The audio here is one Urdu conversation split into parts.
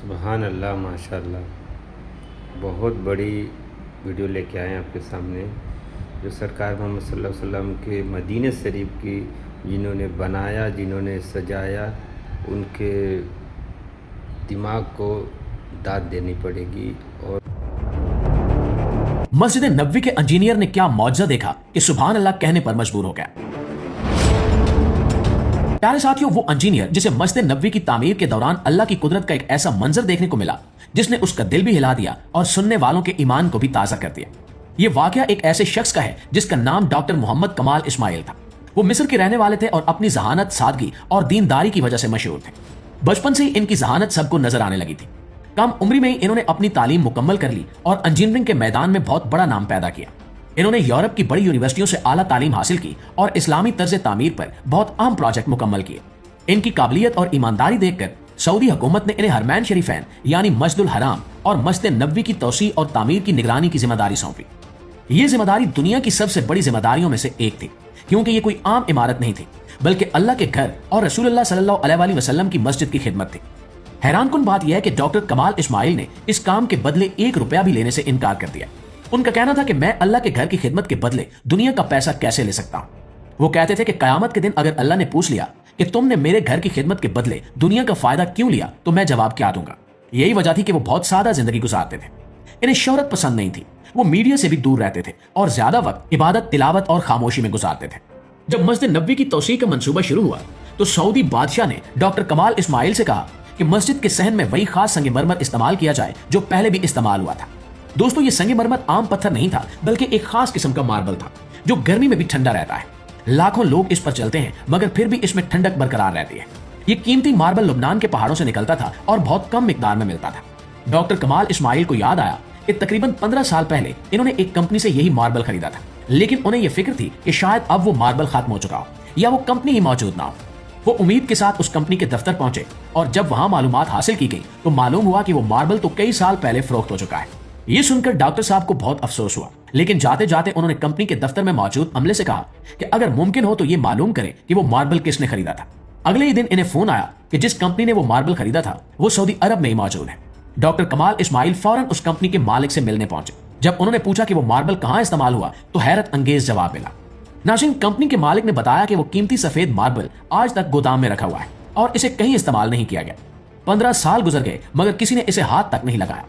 سبحان اللہ، ماشاء اللہ، بہت بڑی ویڈیو لے کے آئے ہیں آپ کے سامنے، جو سرکار محمد صلی اللہ علیہ وسلم کے مدینہ شریف کی جنہوں نے بنایا، جنہوں نے سجایا، ان کے دماغ کو داد دینی پڑے گی۔ اور مسجد نبوی کے انجینئر نے کیا معجزہ دیکھا کہ سبحان اللہ کہنے پر مجبور ہو گیا۔ پیارے ساتھیوں، وہ انجینئر جسے مسجد نبوی کی تعمیر کے دوران اللہ کی قدرت کا ایک ایسا منظر دیکھنے کو ملا جس نے اس کا دل بھی ہلا دیا اور سننے والوں کے ایمان کو بھی تازہ کر دیا۔ یہ واقعہ ایک ایسے شخص کا ہے جس کا نام ڈاکٹر محمد کمال اسماعیل تھا۔ وہ مصر کے رہنے والے تھے اور اپنی ذہانت، سادگی اور دینداری کی وجہ سے مشہور تھے۔ بچپن سے ہی ان کی ذہانت سب کو نظر آنے لگی تھی۔ کم عمری میں ہی انہوں نے اپنی تعلیم مکمل کر لی اور انجینئرنگ کے میدان میں بہت بڑا نام پیدا کیا۔ انہوں نے یورپ کی بڑی یونیورسٹیوں سے اعلیٰ تعلیم حاصل کی اور اسلامی طرز تعمیر پر بہت اہم پروجیکٹ مکمل کیے۔ ان کی قابلیت اور ایمانداری دیکھ کر سعودی حکومت نے انہیں حرمین شریفین یعنی مسجد الحرام اور مسجد نبوی کی توسیع اور تعمیر کی نگرانی کی ذمہ داری سونپی۔ یہ ذمہ داری دنیا کی سب سے بڑی ذمہ داریوں میں سے ایک تھی، کیونکہ یہ کوئی عام عمارت نہیں تھی بلکہ اللہ کے گھر اور رسول اللہ صلی اللہ علیہ وآلہ وسلم کی مسجد کی خدمت تھی۔ حیران کن بات یہ ہے کہ ڈاکٹر کمال اسماعیل نے اس کام کے بدلے 1 روپیہ بھی لینے سے انکار کر دیا۔ ان کا کہنا تھا کہ میں اللہ کے گھر کی خدمت کے بدلے دنیا کا پیسہ کیسے لے سکتا ہوں۔ وہ کہتے تھے کہ قیامت کے دن اگر اللہ نے پوچھ لیا کہ تم نے میرے گھر کی خدمت کے بدلے دنیا کا فائدہ کیوں لیا تو میں جواب کیا دوں گا۔ یہی وجہ تھی کہ وہ بہت سادہ زندگی گزارتے تھے۔ انہیں شہرت پسند نہیں تھی، وہ میڈیا سے بھی دور رہتے تھے اور زیادہ وقت عبادت، تلاوت اور خاموشی میں گزارتے تھے۔ جب مسجد نبوی کی توسیع کا منصوبہ شروع ہوا تو سعودی بادشاہ نے ڈاکٹر کمال اسماعیل سے کہا کہ مسجد کے صحن میں وہی خاص سنگ مرمر استعمال کیا جائے جو پہلے بھی استعمال ہوا تھا۔ دوستو، یہ سنگ مرمر عام پتھر نہیں تھا بلکہ ایک خاص قسم کا ماربل تھا جو گرمی میں بھی ٹھنڈا رہتا ہے۔ لاکھوں لوگ اس پر چلتے ہیں مگر پھر بھی اس میں ٹھنڈک برقرار رہتی ہے۔ یہ قیمتی ماربل لبنان کے پہاڑوں سے نکلتا تھا اور بہت کم مقدار میں ملتا تھا۔ ڈاکٹر کمال اسماعیل کو یاد آیا کہ تقریباً 15 سال پہلے انہوں نے ایک کمپنی سے یہی ماربل خریدا تھا، لیکن انہیں یہ فکر تھی کہ شاید اب وہ ماربل ختم ہو چکا ہو یا وہ کمپنی ہی موجود نہ ہو۔ وہ امید کے ساتھ اس کمپنی کے دفتر پہنچے اور جب وہاں معلومات حاصل کی گئی تو معلوم ہوا کہ وہ ماربل تو کئی سال پہلے فروخت ہو چکا ہے۔ یہ سن کر ڈاکٹر صاحب کو بہت افسوس ہوا، لیکن جاتے جاتے انہوں نے کمپنی کے دفتر میں موجود عملے سے کہا کہ اگر ممکن ہو تو یہ معلوم کریں کہ وہ ماربل کس نے خریدا تھا۔ اگلے ہی دن انہیں فون آیا کہ جس کمپنی نے وہ ماربل خریدا تھا وہ سعودی عرب میں ہی موجود ہے۔ ڈاکٹر کمال اسماعیل فوراً اس کمپنی کے مالک سے ملنے پہنچے۔ جب انہوں نے پوچھا کہ وہ ماربل کہاں استعمال ہوا تو حیرت انگیز جواب ملا۔ ناظرین، کمپنی کے مالک نے بتایا کہ وہ قیمتی سفید ماربل آج تک گودام میں رکھا ہوا ہے اور اسے کہیں استعمال نہیں کیا گیا۔ 15 سال گزر گئے مگر کسی نے اسے ہاتھ تک نہیں لگایا۔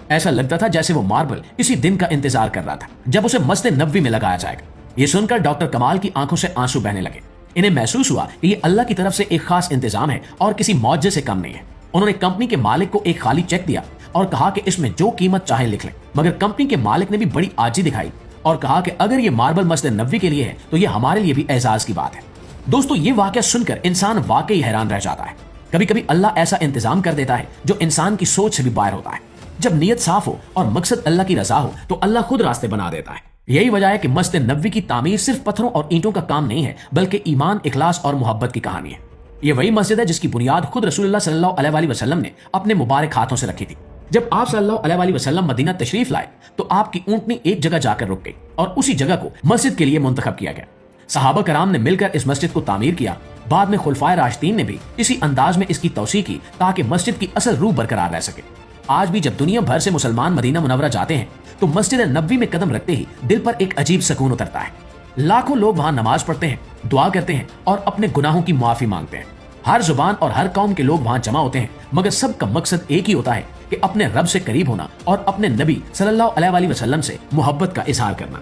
ایسا لگتا تھا جیسے وہ ماربل اسی دن کا انتظار کر رہا تھا جب اسے مسجد نبوی میں لگایا جائے گا۔ یہ سن کر ڈاکٹر کمال کی آنکھوں سے آنسو بہنے لگے۔ انہیں محسوس ہوا کہ یہ اللہ کی طرف سے ایک خاص انتظام ہے اور کسی معجزے سے کم نہیں ہے۔ انہوں نے کمپنی کے مالک کو ایک خالی چیک دیا اور کہا کہ اس میں جو قیمت چاہیں لکھ لیں، مگر کمپنی کے مالک نے بھی بڑی عاجزی دکھائی اور کہا کہ اگر یہ ماربل مسجد نبوی کے لیے ہے تو یہ ہمارے لیے بھی اعزاز کی بات ہے۔ دوستو، یہ واقعہ سن کر انسان واقعی حیران رہ جاتا ہے۔ کبھی کبھی اللہ ایسا انتظام کر دیتا ہے جو انسان کی سوچ سے بھی باہر ہوتا ہے۔ جب نیت صاف ہو اور مقصد اللہ کی رضا ہو تو اللہ خود راستے بنا دیتا ہے۔ یہی وجہ ہے کہ مسجد نبوی کی تعمیر صرف پتھروں اور اینٹوں کا کام نہیں ہے بلکہ ایمان، اخلاص اور محبت کی کہانی ہے۔ یہ وہی مسجد ہے جس کی بنیاد خود رسول اللہ صلی اللہ علیہ وآلہ وسلم نے اپنے مبارک ہاتھوں سے رکھی تھی۔ جب آپ صلی اللہ علیہ وآلہ وسلم مدینہ تشریف لائے تو آپ کی اونٹنی ایک جگہ جا کر رک گئی اور اسی جگہ کو مسجد کے لیے منتخب کیا گیا۔ صحابہ کرام نے مل کر اس مسجد کو تعمیر کیا۔ بعد میں خلفائے راشدین نے بھی اسی انداز میں اس کی توسیع کی تاکہ مسجد کی اصل روح برقرار رہ سکے۔ آج بھی جب دنیا بھر سے مسلمان مدینہ منورہ جاتے ہیں تو مسجد نبوی میں قدم رکھتے ہی دل پر ایک عجیب سکون اترتا ہے۔ لاکھوں لوگ وہاں نماز پڑھتے ہیں، دعا کرتے ہیں اور اپنے گناہوں کی معافی مانگتے ہیں۔ ہر زبان اور ہر قوم کے لوگ وہاں جمع ہوتے ہیں مگر سب کا مقصد ایک ہی ہوتا ہے کہ اپنے رب سے قریب ہونا اور اپنے نبی صلی اللہ علیہ وآلہ وسلم سے محبت کا اظہار کرنا۔